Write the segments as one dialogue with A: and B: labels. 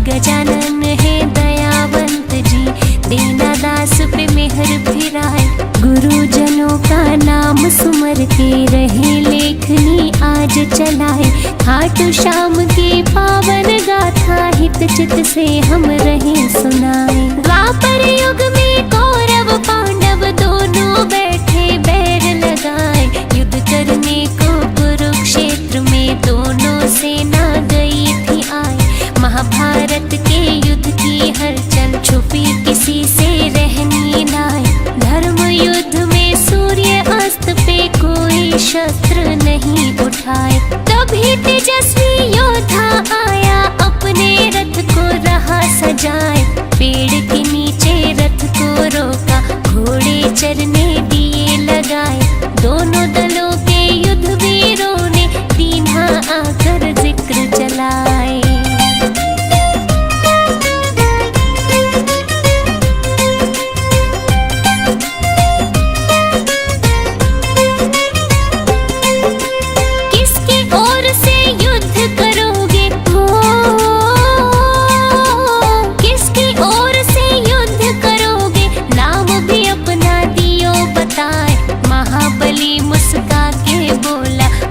A: गजानन है दयावंत जी, दीना दास पे मेहर फिराए। गुरुजनों का नाम सुमर के रहे लेखनी आज चलाए। खाटू श्याम की पावन गाथा हित चित से हम रहे सुनाए। द्वापर युग में कौरव पांडव दोनों बैठे बैर लगाए। युद्ध करने को कुरुक्षेत्र में दोनों सेना गई थी आए। महाभारत के युद्ध की हलचल छुपी किसी से रहनी नाय। धर्म युद्ध में सूर्य अस्त पे कोई शस्त्र नहीं उठाए। तभी तेजस्वी योद्धा आया अपने रथ को रहा सजाए। पेड़ के नीचे रथ को रोका, घोड़े चरने दिए लगाए। दोनों दलों के युद्ध वीरों ने दीन्हा आकर जिक्र चलाए।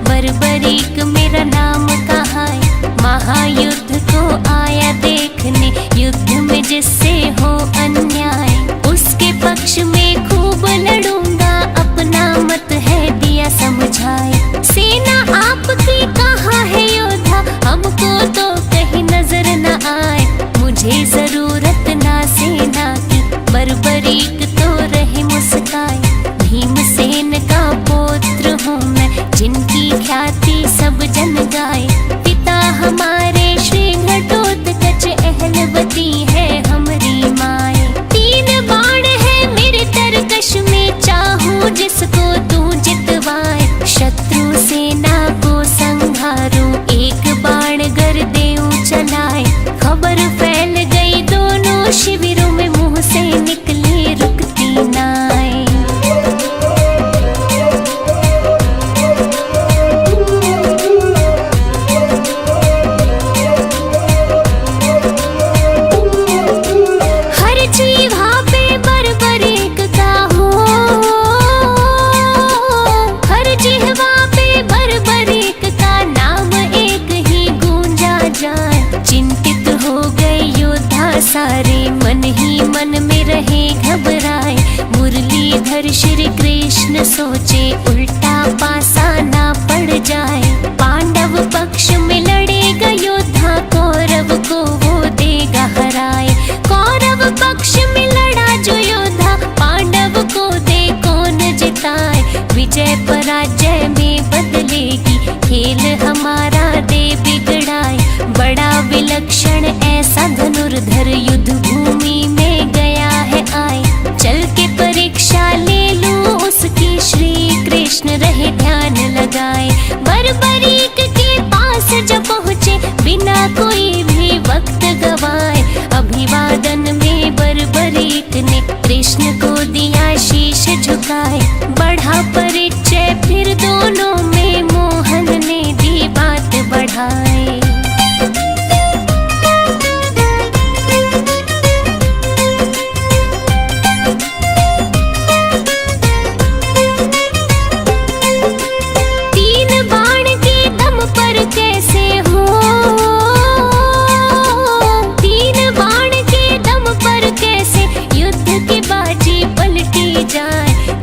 A: बर्बरीक मेरा नाम कहाँ है। महायुद्ध को आया देखने, युद्ध में जिससे हो अन्याय उसके पक्ष में खूब लड़ूंगा। अपना मत है दिया समझाए। सेना आपकी कहाँ है योद्धा, हमको तो कहीं नजर न आए। मुझे जरूरत ना सेना की, बर्बरीक तो रहे मुस्काए। भीमसेन का पुत्र हूँ मैं, जिनकी ख्याति सब जन गाए। पिता हमारे श्री घटोत्कच, अहलवती है हमारी माए। 3 बाण है मेरे तरकश में, चाहूं जिसको तू जितवाए। शत्रु सेना को संघारूं, एक बाण गर देऊं चलाए। खबर फैल गई दोनों शिविरों में, मुंह से निकली रुकती नाय। सारे मन ही मन में रहे घबराए। मुरलीधर श्री कृष्ण सोचे, उल्टा पासा ना पड़ जाए। पांडव पक्ष में लड़ेगा योद्धा, कौरव को वो देगा हराए। कौरव पक्ष में लड़ा जो योद्धा, पांडव को दे कौन जिताए। विजय पराजय में बदलेगी, खेल हमारा दे बिगड़ाए। बड़ा विलक्षण ऐसा धनुर्धर युद्ध भूमि में गया है आए। चल के परीक्षा ले लूं उसकी, श्री कृष्ण रहे ध्यान लगाए। बर्बरीक के पास जब पहुँचे, बिना कोई भी वक्त गवाए। अभिवादन में बर्बरीक ने कृष्ण को दिया शीश झुकाए। बढ़ा परिचय फिर दोनों में, मोहन ने दी बात बढ़ाए।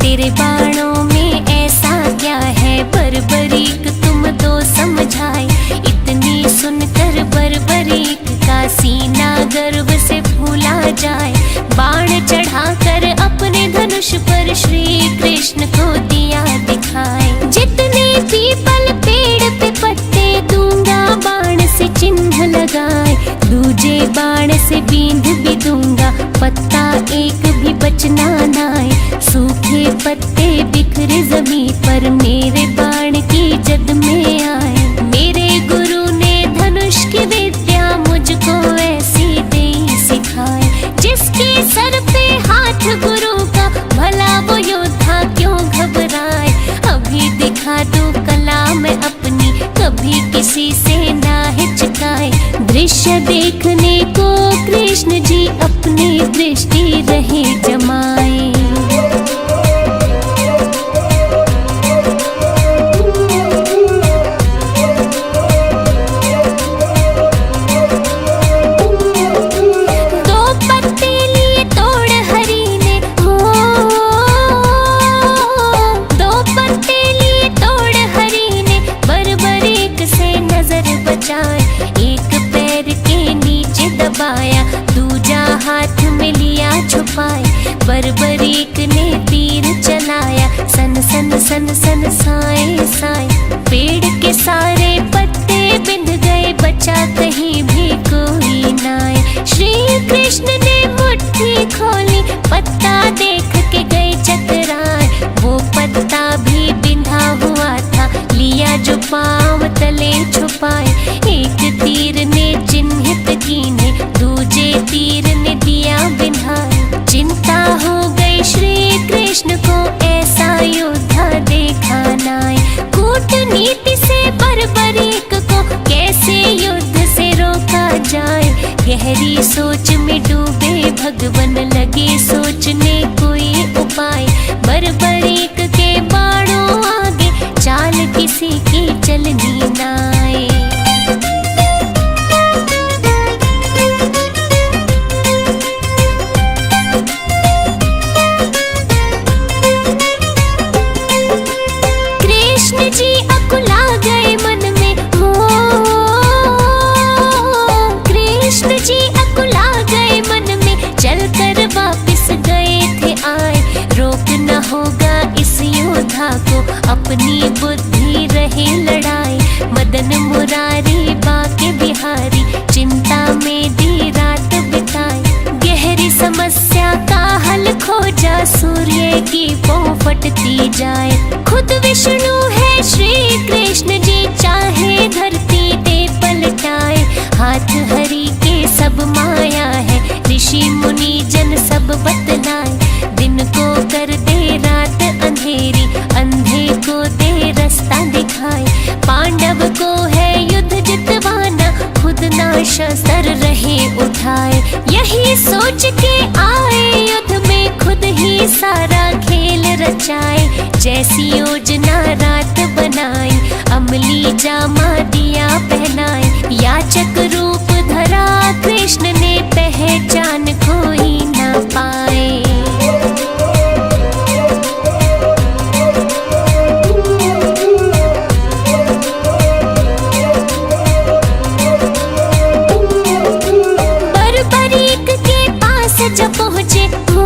A: तेरे बाणों में ऐसा क्या है, बर्बरीक तुम तो समझाए। इतनी सुनकर बर्बरीक का सीना गर्व से फूला जाए। बाण चढ़ाकर अपने धनुष पर श्री कृष्ण को दिया दिखाए। जितने पीपल पेड़ पे पत्ते दूंगा, बाण से चिन्ह लगाए। दूजे बाण से बींध भी दूंगा, पत्ता एक भी बचना नाए। सूखे पत्ते बिखरे जमीन पर मेरे बाण की जद में आए। मेरे गुरु ने धनुष की विद्या मुझको ऐसी दे सिखाए। जिसके सर पे हाथ गुरु का भला वो योद्धा क्यों घबराए। अभी दिखा दूं कला मैं अपनी, कभी किसी से ना हिचकाए। दृश्य देखने को कृष्ण जी अपनी दृष्टि रहे जमाए। दूजा हाथ में लिया छुपाए, बरबरीक ने तीर चलाया। सन सन सन सन साए साए, पेड़ के सारे पत्ते बिंद गए, बचा कहीं भी कोई नाए। श्री कृष्ण ने मुट्ठी खोली, पत्ता देख के गए चकराए। वो पत्ता भी बिंधा हुआ था, लिया जो पांव तले छुपाए। एक तीर ने चिन्हित कीने, दूजे तीर ने दिया बिन्हाए। चिंता हो गई श्री कृष्ण को, ऐसा योद्धा देखा नाए। कूटनीति से बरबरीक को कैसे युद्ध से रोका जाए। गहरी सोच में डूबे भगवन, लगे सोचने कोई उपाय। बरबरीक के बाणों आगे चाल किसी की चलनी नाए। को अपनी बुद्धि रहे लड़ाई। मदन मुरारी बाके बिहारी, चिंता में दी रात बिताई। गहरी समस्या का हल खोजा, सूर्य की पौ फटती जाए। खुद विष्णु है श्री कृष्ण जी, चाहे धरती पे पलटाए। हाथ हरि के सब माया है, ऋषि मुनि जन सब बतलाए। दिन को कर दे रात अंधेरी, अंधे को दे रास्ता दिखाए। पांडव को है युद्ध जितवाना, खुद ना शस्त्र रहे उठाए। यही सोच के आए युद्ध में, खुद ही सारा खेल रचाए। जैसी योजना रात बनाई, अमली जामा दिया पहनाए। याचक रूप धरा कृष्ण ने, पहचान कोई ना पाए। जब पहुँचे हो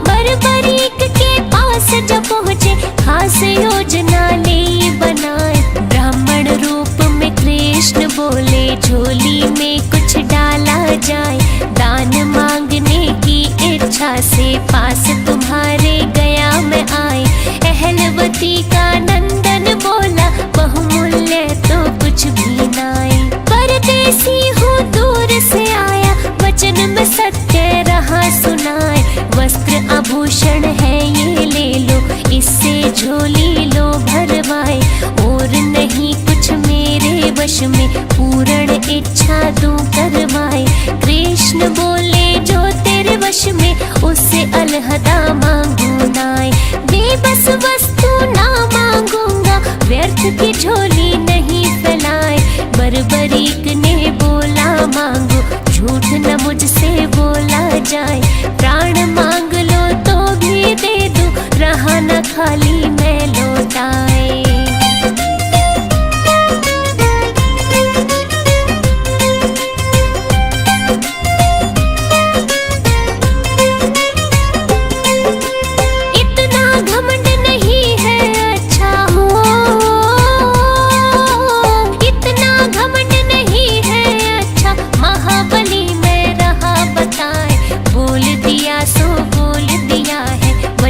A: बरबरीक के पास, जब पहुँचे खास योजना ले बनाए। ब्राह्मण रूप में कृष्ण बोले, झोली में कुछ डाला जाए। दान मांगने की इच्छा से पास तुम्हारे गया मैं आए। अहलवती का नंदन बोला, बहुमूल्य तो कुछ भी नाए। परदेसी हूँ दूर से आया, वचन में सत्य रहा सुनाए। वस्त्र आभूषण है ये ले लो, इससे झोली लो भरवाए। और नहीं कुछ मेरे वश में, पूर्ण इच्छा दूं करवाए। कृष्ण बोले जो तेरे वश में, उससे अलहदा मांगू नाए। बेबस वस्तु ना मांगूंगा, व्यर्थ की झोली नहीं फैलाए। बरबरीक ने बोला मांगो, झूठ न मुझसे बोला जाए। प्राण मांग लो तो भी दे दूं, रहा न खाली मैं लौटाए।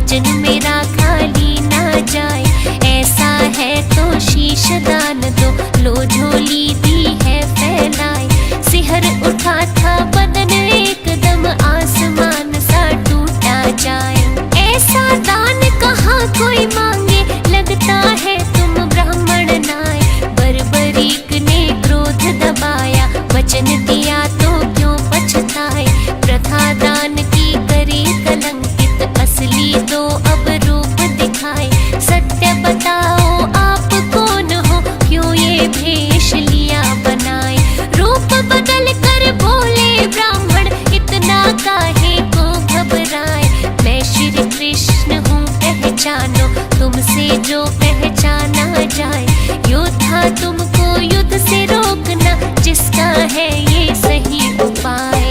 A: वचन मेरा खाली ना जाए। ऐसा है तो शीश दान दो, लो झोली दी है फैलाए। सिहर उठा था बदन एकदम आसमान सा टूटा जाए। ऐसा दान कहाँ कोई मांगे, लगता है तुम ब्राह्मण नाय। बर्बरीक ने क्रोध दबाया, वचन दिया तो क्यों पछताए। प्रथा दान की करे कलंकित, असली दो अब रूप दिखाए। सत्य बताओ आप कौन हो, क्यों ये भेष लिया बनाए। रूप बदल कर बोले ब्राह्मण, इतना काहे को घबराए। मैं श्री कृष्ण हूँ पहचानो, तुमसे जो पहचाना जाए। योद्धा तुमको युद्ध से रोकना, जिसका है ये सही उपाय।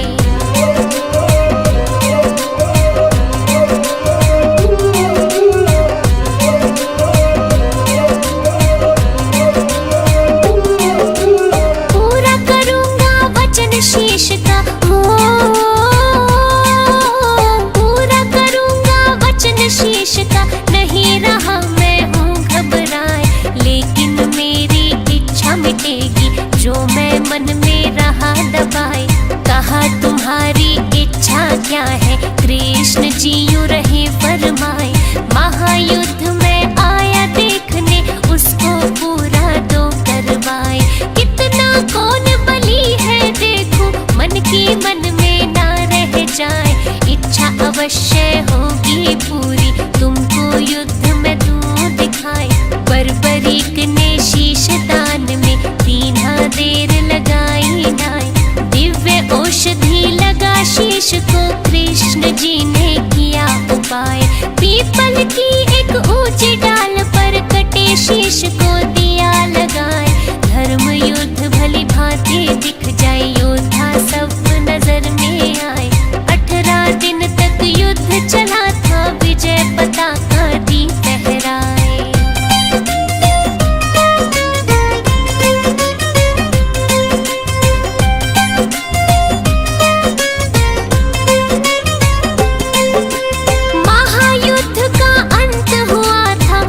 A: पूरा करूंगा वचन शीश का, पूरा करूंगा वचन शीश का। नहीं रहा मैं हूँ घबराए, लेकिन मेरी इच्छा मिटेगी जो मैं मन में रहा दबाए। कहा तुम्हारी इच्छा क्या है, कृष्ण जी यूं रहे फरमाए। महायुद्ध में आया देखने, उसको पूरा दो करवाए। कितना कौन बली है देखो, मन की मन में ना रह जाए। इच्छा अवश्य होगी पूरी, तुमको युद्ध में दूं दिखाए। बर्बरीक ने शीश दान में दीना देर लगाई नाय। दिव्य औषधि लगा शीश को, कृष्ण जी ने किया उपाय। पीपल की एक ऊंची डाल पर कटे शीश को दिया लगाए। धर्म युद्ध भली भांति दिख जाए, योद्धा सब नजर में आए। 18 दिन तक युद्ध चला था, विजय पताका दी फहराए। महायुद्ध का अंत हुआ था,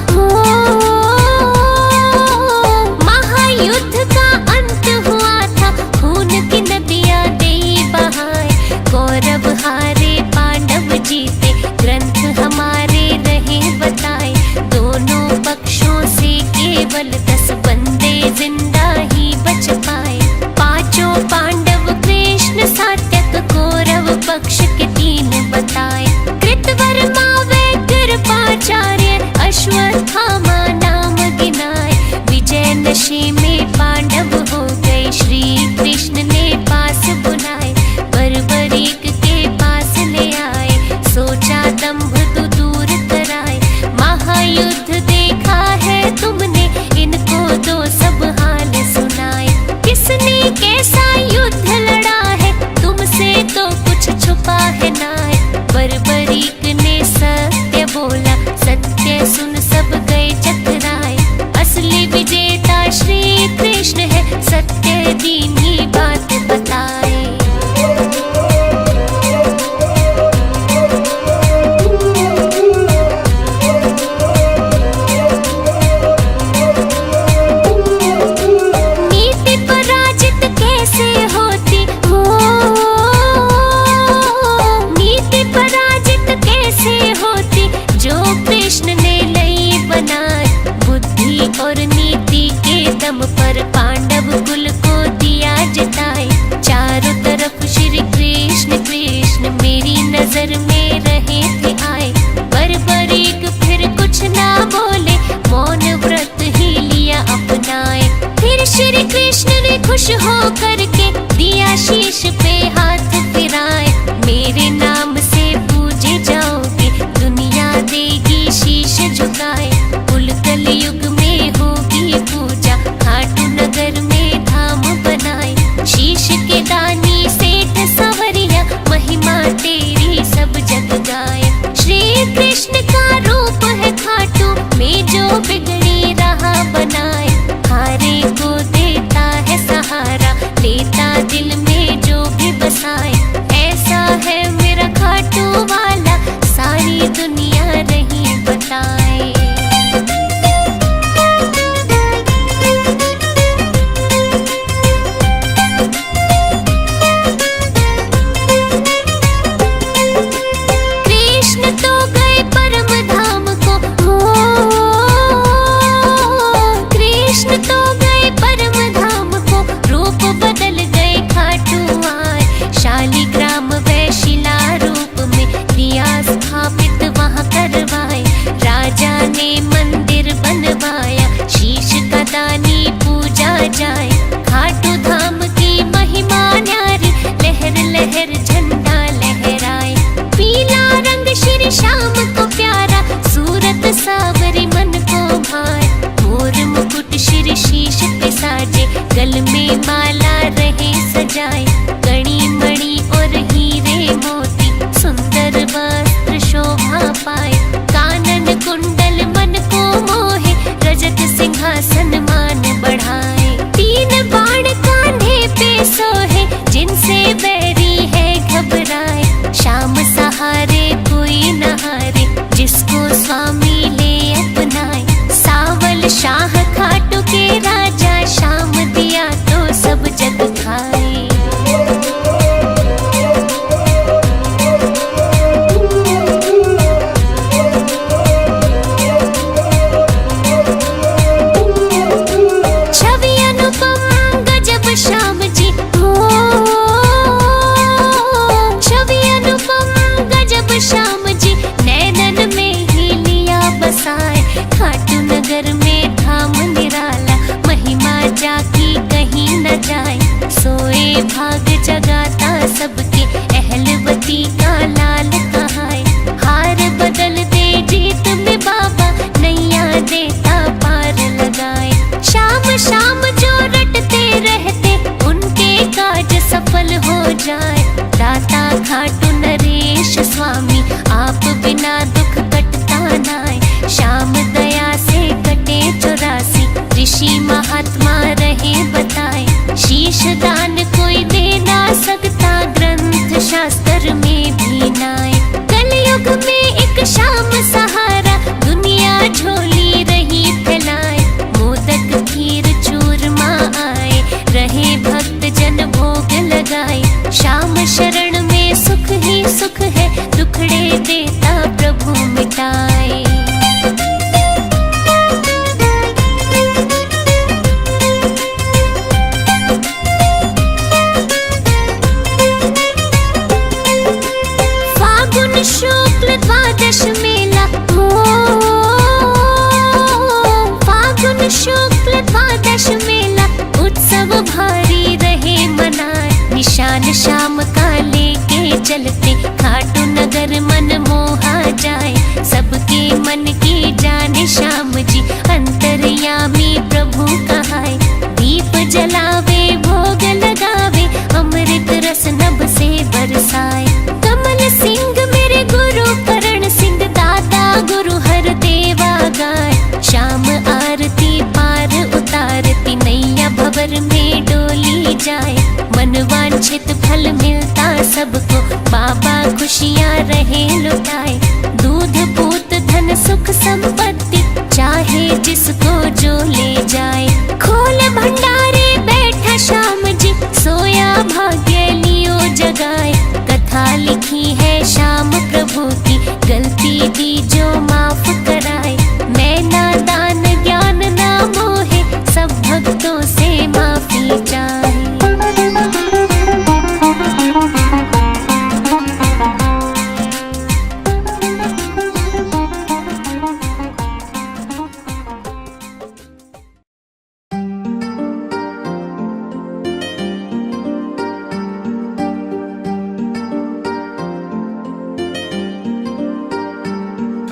A: महायुद्ध का अंत हुआ था। खून की नदियां दे बहाए, कौरव हारे पांडव जीते। ग्रंथ हमारे रहे बताए, दोनों पक्षों से केवल 10 बंदे जिंदा ही बच पाए। पांचों पांडव कृष्ण सात्यक, कौरव पक्ष के 3 बताए। कृतवर्मा व कृपाचार्य, अश्वत्थामा नाम गिनाए। विजय नशे में पांडव हो गए, श्री कृष्ण ने पास बुलाए। बर्बरीक के पास ले आए, सोचा दंभ तो दूर कराए। महायुद्ध देखा है तुमने, इनको दो सब हाल सुनाए। किसने कैसा युद्ध लड़ा है, तुमसे तो कुछ छुपा है नाय। बर्बरीक ने सत्य बोला, सत्य सुन सब गए चकराए। असली विजेता श्री कृष्ण है, सत्य दीनी बात बताए। नीति पराजित कैसे होती हो, नीति पराजित कैसे होती, जो कृष्ण ने लई बनाए। बुद्धि और नीति के दम पर पांडव कुल को दिया जिताए। चारों तरफ श्री कृष्ण कृष्ण मेरी नजर में रहे थे आए। बर्बरीक फिर कुछ ना बोले, मौन व्रत ही लिया अपनाए। फिर श्री कृष्ण ने खुश हो करके दिया शीश पे हाथ फिराए। मेरे नाम से पूजे जाओगे, दुनिया देगी शीश झुकाए। कुल कलयुग में होगी पूजा, खाटू नगर में धाम बनाए। शीश के दानी सेठ सवरिया, महिमा तेरी सब जग गाए। श्री कृष्ण का रूप है खाटू में, जो बिगड़ी राह बनाए। हारे को देता है सहारा,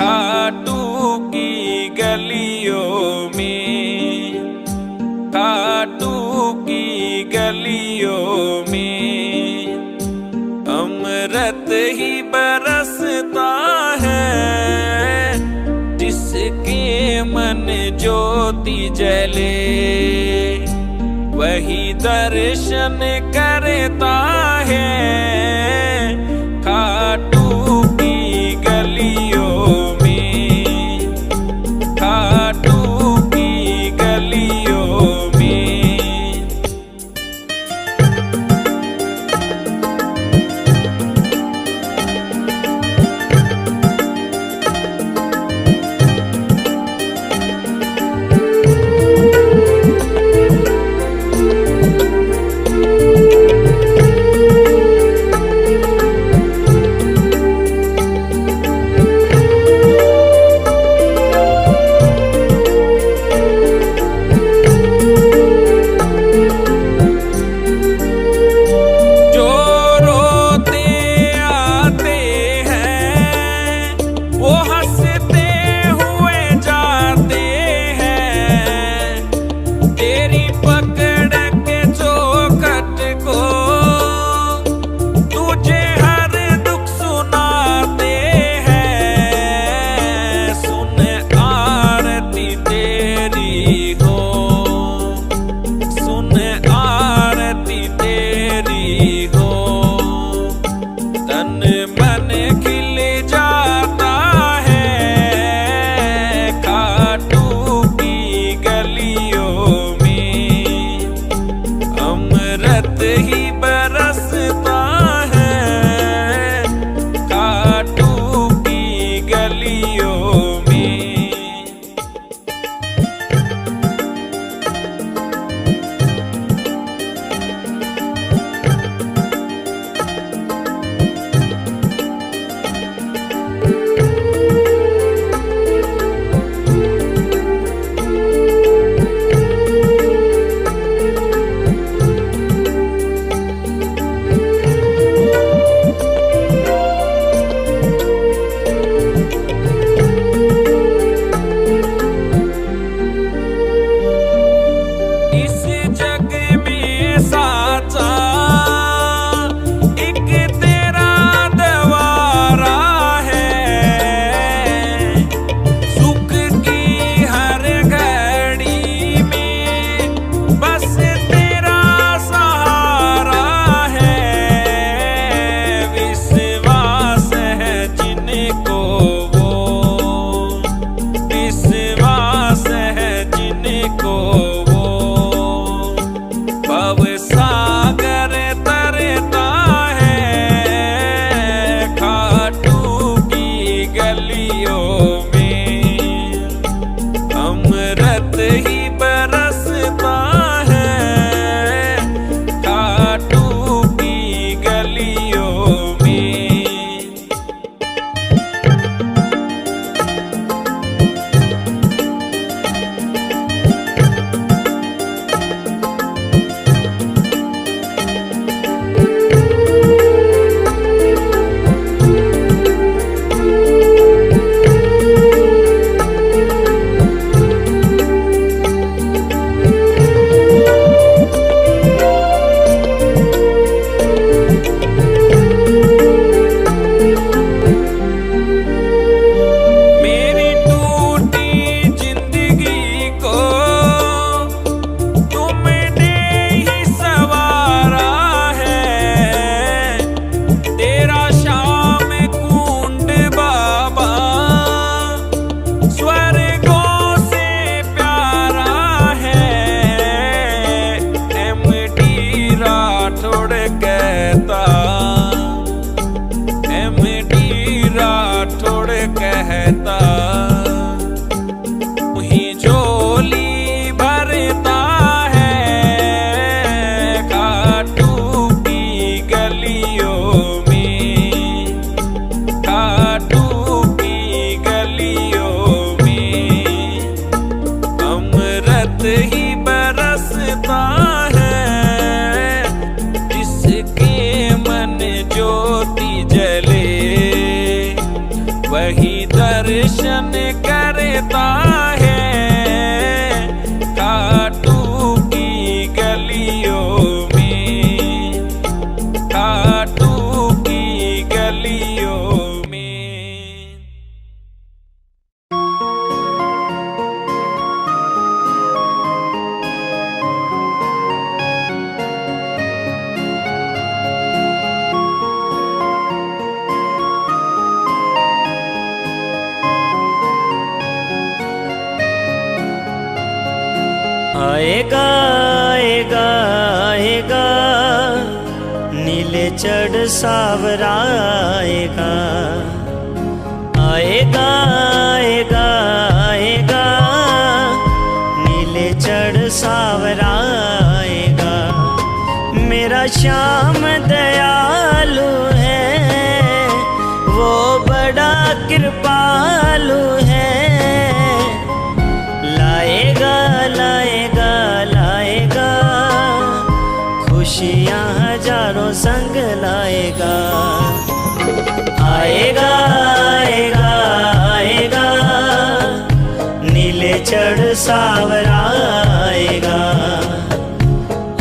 B: खाटू की गलियों में, खाटू की गलियों में अमृत ही बरसता है। जिसके मन ज्योति जले वही दर्शन करता है। खाटू की गलियों में, खाटू की गलियों में। दर्शन करता है खाटू की गलियों में, खाटू की गलियों में।
C: आएगा आएगा आएगा नीले चढ़ सावरा आएगा, आएगा आएगा आएगा नीले चढ़ सावरा आएगा। मेरा श्याम दयालु है, वो बड़ा कृपालु है। लाएगा लाएगा लाएगा खुशियाँ हजारों संग लाएगा। आएगा आएगा आएगा नीले चढ़ सावरा आएगा,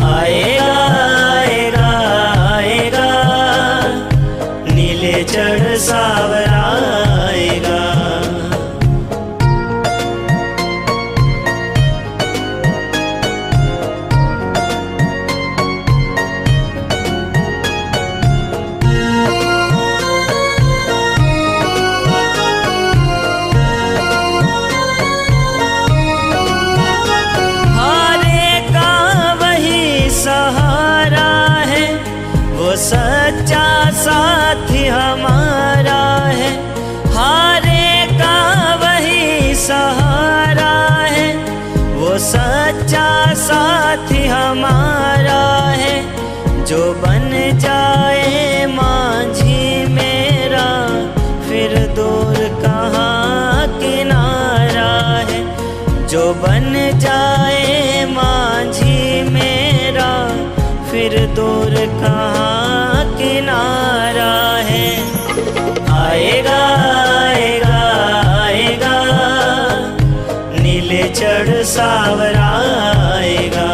C: आएगा आएगा आएगा नीले चढ़ सावरा आएगा। सच्चा साथी हमारा है, हारे का वही सहारा है। वो सच्चा साथी हमारा है, जो बन जाए मांझी मेरा फिर दूर कहाँ किनारा है। जो बन जाए मांझी मेरा फिर दूर कहाँ किनारा है। आएगा आएगा आएगा नीले चढ़ सावरा आएगा,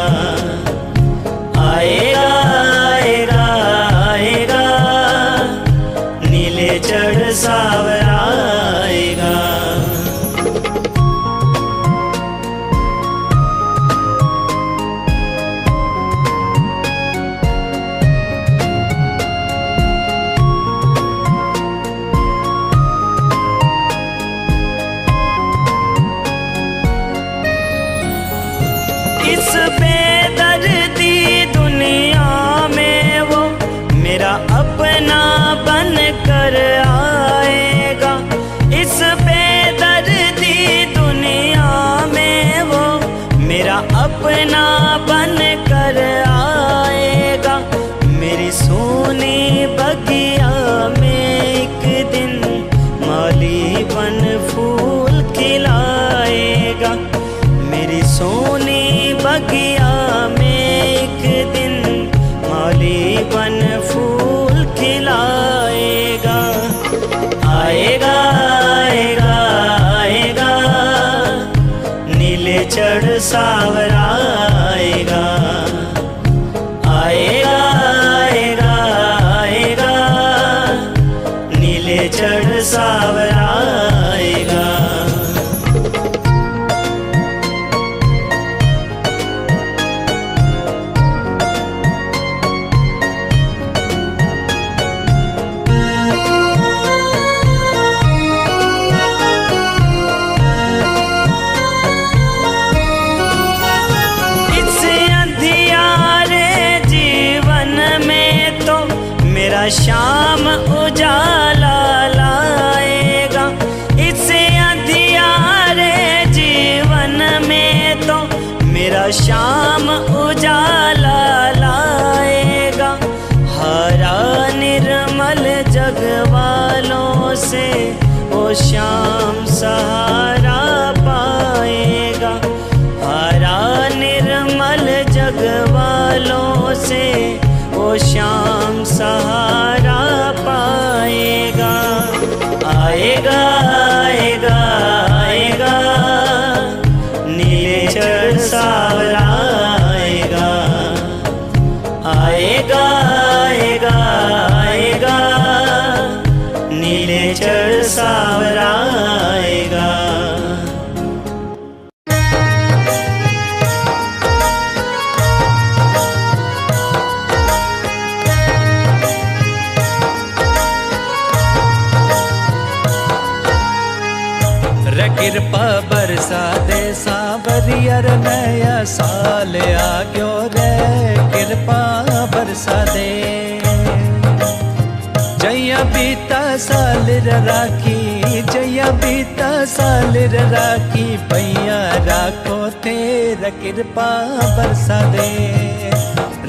C: आएगा आएगा आएगा नीले चढ़ सावरा आएगा। इस बेदर्दी दुनिया में वो मेरा अपना बन कर आएगा। इस बेदर्दी दुनिया में वो मेरा अपना बन कर आएगा। मेरी सोनी बगिया में एक दिन माली बन फूल खिलाएगा। मेरी सोनी बगिया में एक दिन माली बन फूल खिलाएगा। आएगा आएगा आएगा नीले चढ़ सावरा आएगा, आएगा आएगा आएगा नीले चढ़ सावरा आएगा। शाम उजाला लाएगा। इससे अंधियारे जीवन में तो मेरा शाम उजाला लाएगा। हरा निर्मल जग वालों से वो शाम सहारा पाएगा। हरा निर्मल जग वालों से वो शाम सहारा पाएगा। आएगा आएगा
D: रे कृपा बरसा दे सांवरियर नया साल आ गयो रे कृपा बरसा दे। जया बीता साल राखी जया बीता साल राखी पैया राखो तेरा कृपा बरसा दे।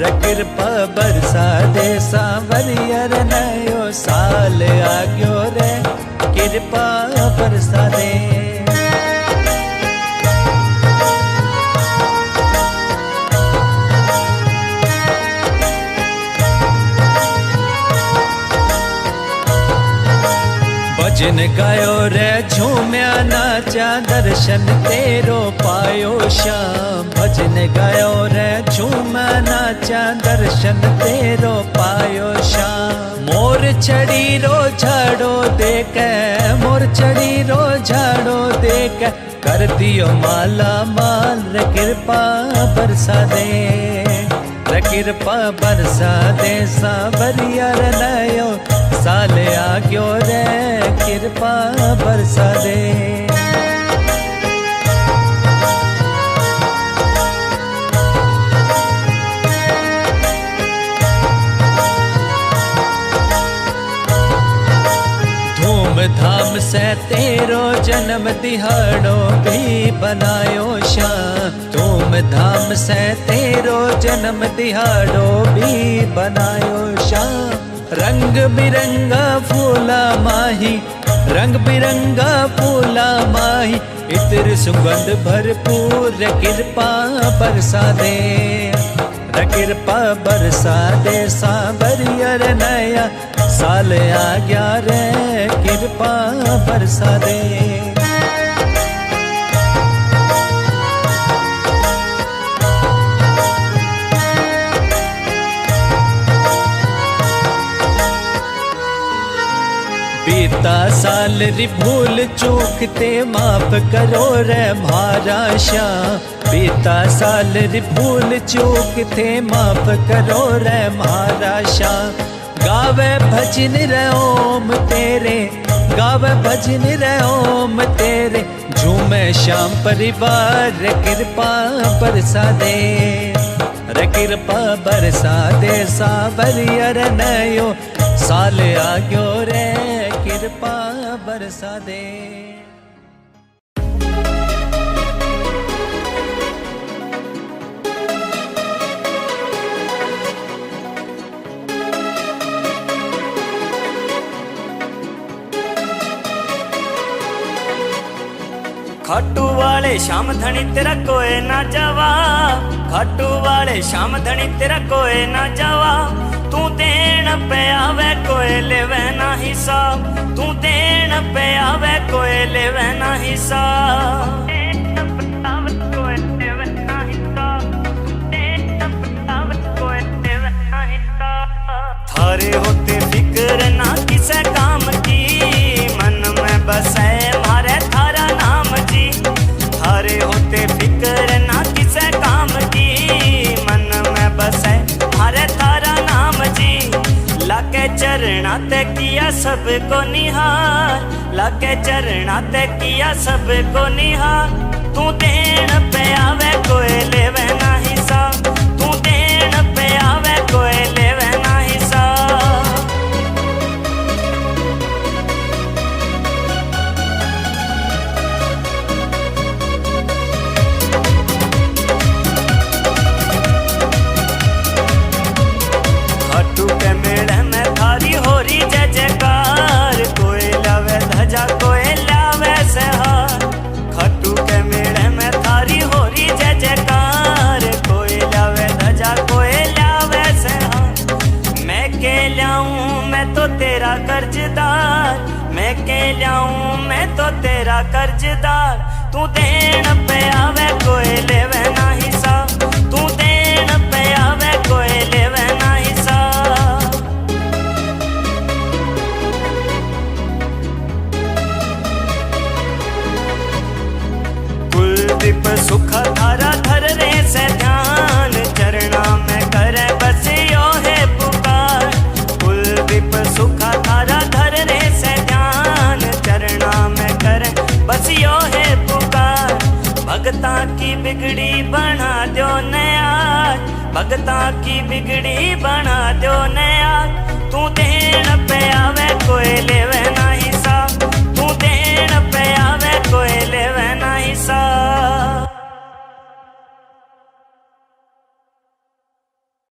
D: रे कृपा बरसा दे सांवरियर नयो साल आ गयो रे कृपा बरसा दे। भजन गायो रे झूम्या नाचा दर्शन तेरो पायो श्याम। भजन गायो रे झूम्या नाचा दर्शन तेरो पायो श्याम। मोर चढ़ी रो झाड़ो देख मोर चढ़ी रो झाड़ो देख कर दियो माला माल रे कृपा बरसा दे। रे कृपा बरसा दे सांवरियर नयो साल आ गयो रे कृपा बरसा दे। धूमधाम से तेरो जन्म दिहाड़ो भी बनायो श्याम। धूमधाम से तेरो जन्म दिहाड़ो भी बनायो श्याम। रंग बिरंगा फूला माही रंग बिरंगा फूला माही इत्र सुगंध भरपूर कृपा बरसा दे। कृपा बरसा दे सांवरियर नया साल आ गया रे कृपा बरसा दे। बीता साल री भूल चूक ते माफ करो रे म्हारा श्याम। बीता साल री भूल चूक ते माफ करो रे म्हारा श्याम। गावे भजन रे ओम तेरे गावे भजन रे ओम तेरे झूमे श्याम परिवार रे कृपा बरसा दे। रे कृपा बरसा दे सांवरियर नयो साल आ गयो रे कृपा बरसा दे।
C: खाटू वाले श्याम धनी तेरा कोई ना जावा। खाटू वाले श्याम धनी तेरा कोई ना जावा। तू देन पे आवे कोई लेवे ना हिसाब। तू देन पे आवे कोई लेवे ना हिसाब। थारे होते फिक्र ना किसे काम की मन में बसे मारे थारा नाम जी। थारे होते फिक्र ना किसे काम की मन में बसे मारे थारा नाम जी। लाके चरणा ते किया सबको निहार। लाके चरणा ते किया सबको निहार। तू देन पे आवे कोई लेवे ना हिसाब। तू देन पे आवे कोई लेवे ना हिसाब। खाटू के मेले में थारी होरी जय जयकार। कोई लावे ध्वजा कोई लावे सहार। खाटू के मेले में थारी होरी जय जयकार। कोई लावे ध्वजा कोई लावे सहार। मैं के लाऊं मैं तो तेरा कर्जदार। मैं के लाऊं मैं तो तेरा कर्जदार। तू देन पे आवे कोई लेवे ना हिसाब। तू देन पे आवे कोई लेवे ना हिसाब। कुलदीप सुखा थारा धर रे से ध्यान। चरणा में करे बस यो है पुकार। कुलदीप सुखा थारा धर रे से ध्यान। चरणा में करे बस यो है पुकार, भगता की बिगड़ी बना दो नया, भगता की बिगड़ी बना दो नया, तू देन पे